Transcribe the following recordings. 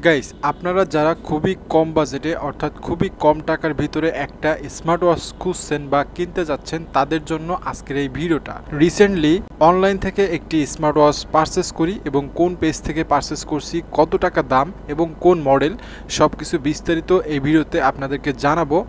Guys, আপনারা যারা খুবই কম বাজেটে অর্থাৎ খুবই কম টাকার ভিতরে একটা স্মার্ট ওয়াচ খুঁজছেন বা কিনতে যাচ্ছেন, তাদের জন্য আজকের এই ভিডিওটা। রিসেন্টলি অনলাইন থেকে একটি স্মার্ট ওয়াচ পারচেস করি এবং কোন পেজ থেকে পারচেস করছি, কত টাকা দাম এবং কোন মডেল, সব কিছু বিস্তারিত এই ভিডিওতে আপনাদেরকে জানাবো।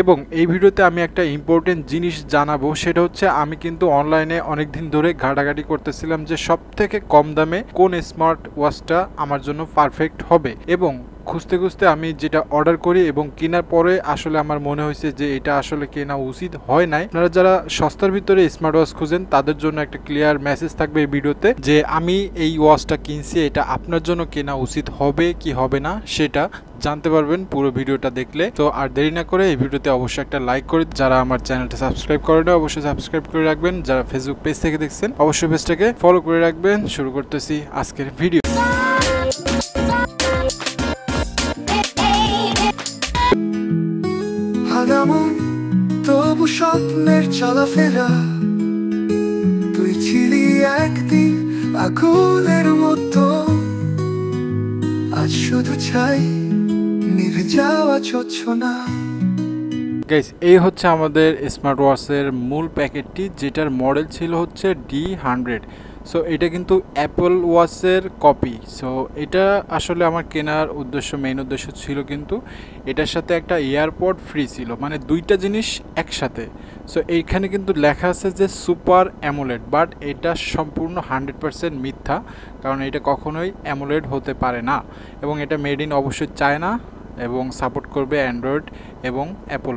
এবং এই ভিডিওতে আমি একটা ইম্পর্টেন্ট জিনিস জানাবো, সেটা হচ্ছে আমি কিন্তু অনলাইনে অনেক দিন ধরে ঘাটাঘাটি করতেছিলাম যে সব থেকে কম দামে কোন স্মার্ট ওয়াচটা আমার জন্য পারফেক্ট হবে। এবং খুঁজতে খুঁজতে আমি যেটা অর্ডার করি এবং কেনার পরে আসলে আমার মনে হয়েছে যে এটা আসলে কেনা উচিত হয় নাই। আপনারা যারা সস্তার ভিতরে স্মার্ট ওয়াচ খুঁজেন তাদের জন্য একটা ক্লিয়ার মেসেজ থাকবে এই ভিডিওতে, যে আমি এই ওয়াচটা কিনছি, এটা আপনার জন্য কেনা উচিত হবে কি হবে না সেটা জানতে পারবেন পুরো ভিডিওটা দেখলে। তো আর দেরি না করে এই ভিডিওতে অবশ্যই একটা লাইক করে, যারা আমার চ্যানেলটা সাবস্ক্রাইব করেন অবশ্যই সাবস্ক্রাইব করে রাখবেন, যারা ফেসবুক পেজ থেকে দেখছেন অবশ্যই পেজটাকে ফলো করে রাখবেন। শুরু করতেছি আজকের ভিডিও। তবু স্বপ্নের চলাফেরা, তুই ছিলি একদিন আগুনের মতো, আজ শুধু চাই নিভে যাওয়া যোছনা। গাইস, এই হচ্ছে আমাদের স্মার্ট ওয়াচের মূল প্যাকেটটি, যেটার মডেল ছিল হচ্ছে D100। সো এটা কিন্তু অ্যাপল ওয়াচের কপি। সো এটা আসলে আমার কেনার মেইন উদ্দেশ্য ছিল, কিন্তু এটার সাথে একটা এয়ারপড ফ্রি ছিল, মানে দুইটা জিনিস একসাথে। সো এইখানে কিন্তু লেখা আছে যে সুপার অ্যামোলেড, বাট এটা সম্পূর্ণ 100% মিথ্যা, কারণ এটা কখনোই অ্যামোলেড হতে পারে না। এবং এটা মেড ইন অবশ্যই চায়না এবং সাপোর্ট করবে অ্যান্ড্রয়েড এবং অ্যাপল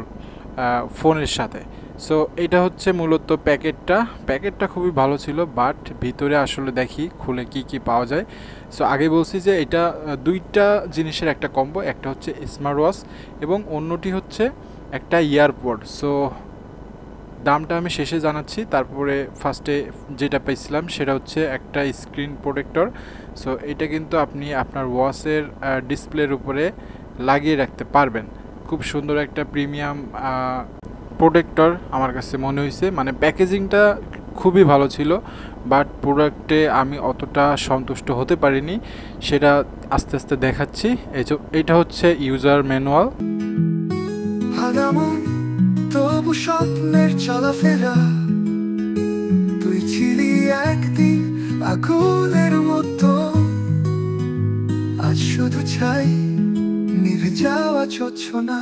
ফোনের সাথে। সো এটা হচ্ছে মূলত প্যাকেটটা খুবই ভালো ছিল, বাট ভিতরে আসলে দেখি খুলে কি পাওয়া যায়। সো আগে বলছি যে এটা দুইটা জিনিসের একটা কম্বো, একটা হচ্ছে স্মার্ট ওয়াচ এবং অন্যটি হচ্ছে একটা ইয়ারপড। সো দামটা আমি শেষে জানাচ্ছি। তারপরে ফার্স্টে যেটা পেয়েছিলাম সেটা হচ্ছে একটা স্ক্রিন প্রোটেক্টর। সো এটা কিন্তু আপনি আপনার ওয়াচের ডিসপ্লের উপরে লাগিয়ে রাখতে পারবেন। খুব সুন্দর একটা প্রিমিয়াম প্রোটেক্টর আমার কাছে মনে হয়েছে, মানে প্যাকেজিংটা খুবই ভালো ছিল, বাট প্রোডাক্টে আমি অতটা সন্তুষ্ট হতে পারিনি, সেটা আস্তে আস্তে দেখাচ্ছি। এটা হচ্ছে ইউজার ম্যানুয়াল। তবু স্বপ্নের চলাফেরা, তুই ছিলি একদিন আগুনের মতো, আজ শুধু চাই নিভে যাওয়া যোছনা।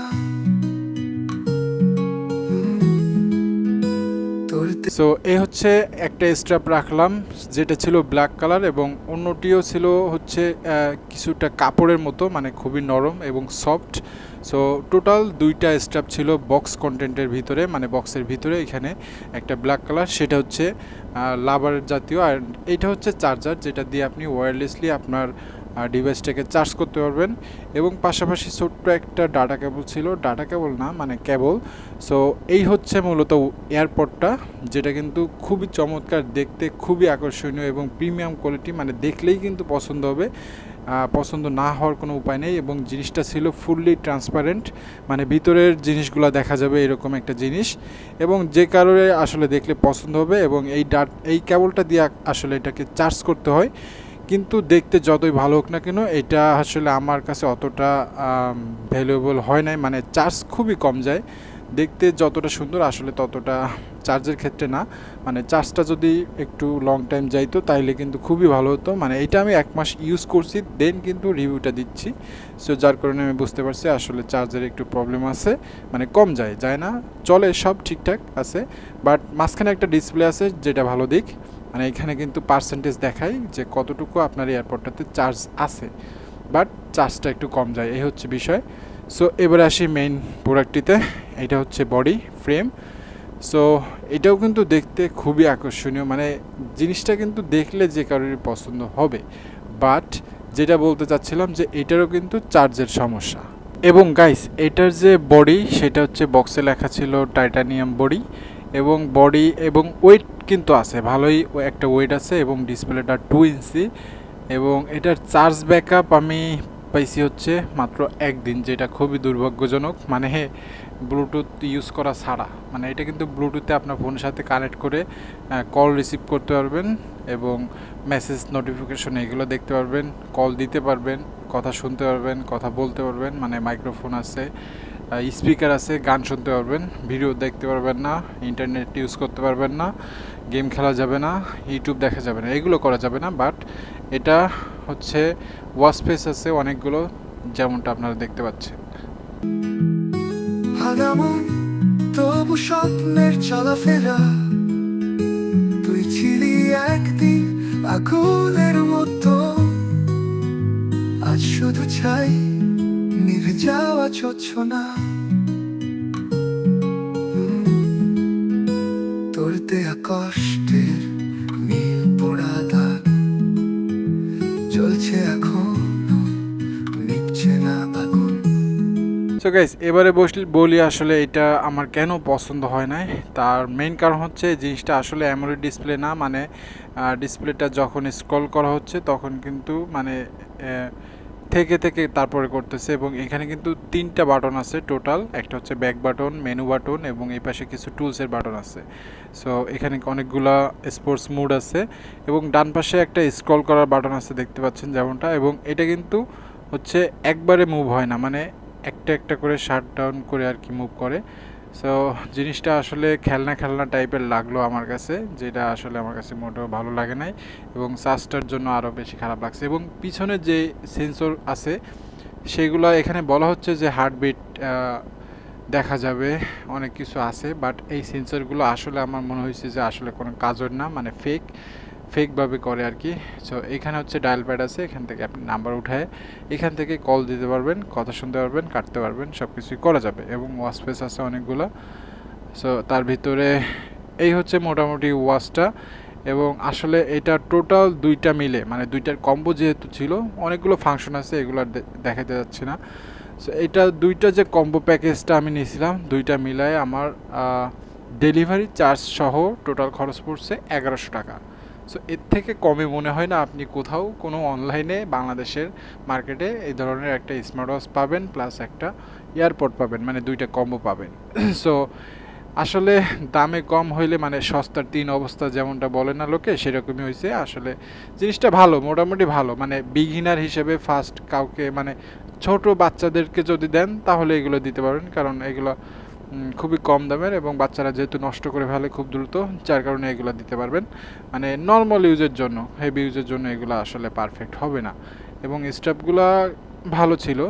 সো এই হচ্ছে একটা স্ট্র্যাপ রাখলাম, যেটা ছিল ব্ল্যাক কালার এবং অন্যটিও ছিল হচ্ছে কিছুটা কাপড়ের মতো, মানে খুবই নরম এবং সফট। সো টোটাল দুইটা স্ট্র্যাপ ছিল বক্স কন্টেন্টের ভিতরে, মানে বক্সের ভিতরে। এখানে একটা ব্ল্যাক কালার, সেটা হচ্ছে লাভার জাতীয়, আর এইটা হচ্ছে চার্জার, যেটা দিয়ে আপনি ওয়্যারলেসলি আপনার ডিভাইসটাকে চার্জ করতে পারবেন। এবং পাশাপাশি ছোট্ট একটা ডাটা কেবল ছিল, ডাটা কেবল না মানে কেবল। সো এই হচ্ছে মূলত এয়ারপডটা, যেটা কিন্তু খুবই চমৎকার দেখতে, খুবই আকর্ষণীয় এবং প্রিমিয়াম কোয়ালিটি, মানে দেখলেই কিন্তু পছন্দ হবে, পছন্দ না হওয়ার কোনো উপায় নেই। এবং জিনিসটা ছিল ফুললি ট্রান্সপারেন্ট, মানে ভিতরের জিনিসগুলো দেখা যাবে এরকম একটা জিনিস, এবং যে কারণে আসলে দেখলে পছন্দ হবে। এবং এই কেবলটা দিয়ে আসলে এটাকে চার্জ করতে হয়, কিন্তু দেখতে যতই ভালো হোক না কেন এটা আসলে আমার কাছে অতটা ভ্যালুয়েবল হয় নাই, মানে চার্জ খুবই কম যায়। দেখতে যতটা সুন্দর আসলে ততটা চার্জের ক্ষেত্রে না, মানে চার্জটা যদি একটু লং টাইম যাইতো তাইলে কিন্তু খুবই ভালো হতো। মানে এটা আমি 1 মাস ইউজ করছি, দেন কিন্তু রিভিউটা দিচ্ছি। সো যার কারণে আমি বুঝতে পারছি আসলে চার্জের একটু প্রবলেম আছে, মানে কম যায় না, চলে সব ঠিকঠাক আছে, বাট মাঝখানে একটা ডিসপ্লে আছে যেটা ভালো দিক, মানে এখানে কিন্তু পার্সেন্টেজ দেখায় যে কতটুকু আপনার এয়ারপডটাতে চার্জ আছে, বাট চার্জটা একটু কম যায়, এই হচ্ছে বিষয়। সো এবারে আসি মেইন প্রোডাক্টটিতে। এটা হচ্ছে বডি ফ্রেম। সো এটাও কিন্তু দেখতে খুবই আকর্ষণীয়, মানে জিনিসটা কিন্তু দেখলে যে কারোরই পছন্দ হবে, বাট যেটা বলতে চাচ্ছিলাম যে এটারও কিন্তু চার্জের সমস্যা। এবং গাইস, এটার যে বডি সেটা হচ্ছে বক্সে লেখা ছিল টাইটানিয়াম বডি, এবং বডি এবং ওয়েট কিন্তু আছে, ভালোই একটা ওয়েট আছে, এবং ডিসপ্লেটা 2 ইঞ্চি। এবং এটার চার্জ ব্যাকআপ আমি পাইছি হচ্ছে মাত্র 1 দিন, যেটা খুবই দুর্ভাগ্যজনক, মানে ব্লুটুথ ইউজ করা ছাড়া। মানে এটা কিন্তু ব্লুটুথে আপনার ফোনের সাথে কানেক্ট করে কল রিসিভ করতে পারবেন এবং মেসেজ নোটিফিকেশন এগুলো দেখতে পারবেন, কল দিতে পারবেন, কথা শুনতে পারবেন, কথা বলতে পারবেন, মানে মাইক্রোফোন আছে, স্পিকার আছে, গান শুনতে পারবেন, ভিডিও দেখতে পারবেন না, ইন্টারনেট ইউজ করতে পারবেন না, গেম খেলা যাবে না, ইউটিউব দেখা যাবে না, এগুলো করা যাবে না। বাট এটা হচ্ছে ওয়াচ ফেস আছে অনেকগুলো, যেমনটা আপনারা দেখতে পাচ্ছেন। তবু স্বপ্নের চলাফেরা, তুই ছিলি একদিন আগুনের মতো, আজ শুধু চাই নিভে যাওয়া যোছনা। তোর দেয়া কষ্টের নীল পোড়া দাগ জ্বলছে এখনো, নিভছে না আগুন। সো গাইস, এবারে বলি আসলে এটা আমার কেন পছন্দ হয় নাই। তার মেইন কারণ হচ্ছে জিনিসটা আসলে অ্যামোলেড ডিসপ্লে না, মানে ডিসপ্লেটা যখন স্ক্রল করা হচ্ছে তখন কিন্তু মানে থেকে তারপরে করতেছে, এবং এখানে কিন্তু 3টা বাটন আছে টোটাল। একটা হচ্ছে ব্যাক বাটন, মেনু বাটন, এবং এই পাশে কিছু টুলসের বাটন আছে। সো এখানে অনেকগুলা স্পোর্টস মোড আছে, এবং ডান পাশে একটা স্ক্রল করার বাটন আছে দেখতে পাচ্ছেন যেমনটা, এবং এটা কিন্তু হচ্ছে একবারে মুভ হয় না, মানে একটা একটা করে শাট ডাউন করে আর কি মুভ করে। সো জিনিসটা আসলে খেলনা টাইপের লাগলো আমার কাছে, যেটা আসলে আমার কাছে মোটেও ভালো লাগে নাই, এবং চার্জটার জন্য আরও বেশি খারাপ লাগছে। এবং পিছনে যে সেন্সর আছে সেগুলো এখানে বলা হচ্ছে যে হার্টবিট দেখা যাবে, অনেক কিছু আছে, বাট এই সেন্সরগুলো আসলে আমার মনে হয়েছে যে আসলে কোনো কাজের না, মানে ফেকভাবে করে আর কি। সো এখানে হচ্ছে ডায়াল প্যাড আছে, এখান থেকে আপনি নাম্বার উঠায় এখান থেকে কল দিতে পারবেন, কথা শুনতে পারবেন, কাটতে পারবেন, সব কিছুই করা যাবে, এবং ওয়াচ ফেস আছে অনেকগুলো। সো তার ভিতরে এই হচ্ছে মোটামুটি ওয়াচটা, এবং আসলে এটা টোটাল 2টা মিলে, মানে 2টার কম্বো যেহেতু ছিল, অনেকগুলো ফাংশন আছে, এগুলো দেখাতে যাচ্ছে না। সো এটা 2টা যে কম্বো প্যাকেজটা আমি নিয়েছিলাম, 2টা মিলায় আমার ডেলিভারি চার্জ সহ টোটাল খরচ পড়ছে 1100 টাকা। সো এর থেকে কমে মনে হয় না আপনি কোথাও কোনো অনলাইনে বাংলাদেশের মার্কেটে এই ধরনের একটা স্মার্ট ওয়াচ পাবেন, প্লাস একটা এয়ারপড পাবেন, মানে 2টা কম্বো পাবেন। সো আসলে দামে কম হইলে মানে সস্তার 3 অবস্থা যেমনটা বলে না লোকে, সেরকমই হয়েছে। আসলে জিনিসটা ভালো, মোটামুটি ভালো, মানে বিগিনার হিসেবে ফার্স্ট কাউকে, মানে ছোট বাচ্চাদেরকে যদি দেন তাহলে এগুলো দিতে পারেন, কারণ এগুলো খুবই কম দামের, এবং বাচ্চারা যেহেতু নষ্ট করে ফেলে খুব দ্রুত, যার কারণে এগুলো দিতে পারবেন। মানে নর্মাল ইউজের জন্য, হেভি ইউজের জন্য এগুলো আসলে পারফেক্ট হবে না। এবং স্টাফগুলো ভালো ছিল,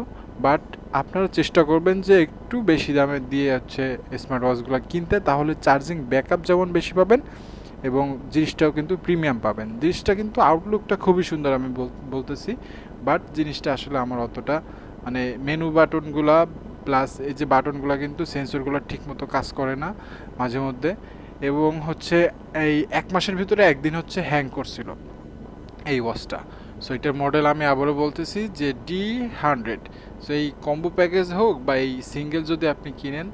বাট আপনারা চেষ্টা করবেন যে একটু বেশি দামে দিয়ে হচ্ছে স্মার্ট ওয়াচগুলো কিনতে, তাহলে চার্জিং ব্যাকআপ যেমন বেশি পাবেন, এবং জিনিসটাও কিন্তু প্রিমিয়াম পাবেন। জিনিসটা কিন্তু আউটলুকটা খুবই সুন্দর আমি বলতেছি, বাট জিনিসটা আসলে আমার অতটা, মানে মেনু বাটনগুলা প্লাস এই যে বাটনগুলো কিন্তু সেন্সরগুলো ঠিকমতো কাজ করে না মাঝে মধ্যে, এবং হচ্ছে এই 1 মাসের ভিতরে একদিন হচ্ছে হ্যাং করছিল এই ওয়াচটা। সো এটার মডেল আমি আবারও বলতেছি যে D100। সো এই কম্বো প্যাকেজ হোক বা এই সিঙ্গেল যদি আপনি কিনেন,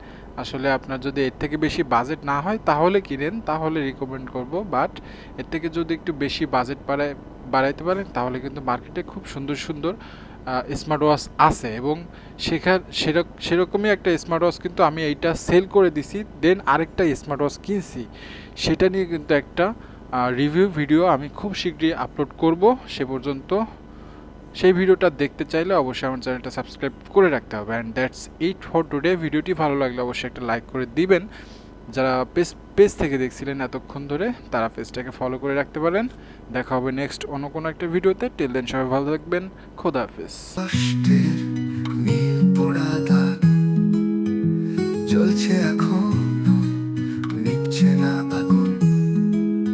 আসলে আপনার যদি এর থেকে বেশি বাজেট না হয় তাহলে কিনেন, তাহলে রিকমেন্ড করব। বাট এর থেকে যদি একটু বেশি বাজেট বাড়াইতে পারেন তাহলে কিন্তু মার্কেটে খুব সুন্দর সুন্দর স্মার্ট ওয়াচ আছে, এবং সেরকমই একটা স্মার্ট ওয়াচ কিন্তু আমি এইটা সেল করে দিছি, দেন আরেকটা স্মার্ট ওয়াচ কিনছি, সেটা নিয়ে কিন্তু একটা রিভিউ ভিডিও আমি খুব শীঘ্রই আপলোড করব। সে পর্যন্ত সেই ভিডিওটা দেখতে চাইলে অবশ্যই আমার চ্যানেলটা সাবস্ক্রাইব করে রাখতে হবে। And that's it for today. ভিডিওটি ভালো লাগলে অবশ্যই একটা লাইক করে দিবেন। যারা পেজ থেকে দেখছিলেন এতক্ষণ ধরে, তারা পেজটাকে ফলো করে রাখতে পারেন। দেখা হবে নেক্সট অন্য কোনো একটা ভিডিওতে। টিল দেন সবাই ভালো থাকবেন। খোদা হাফেজ। জ্বলছে এখনো, নিভছে না।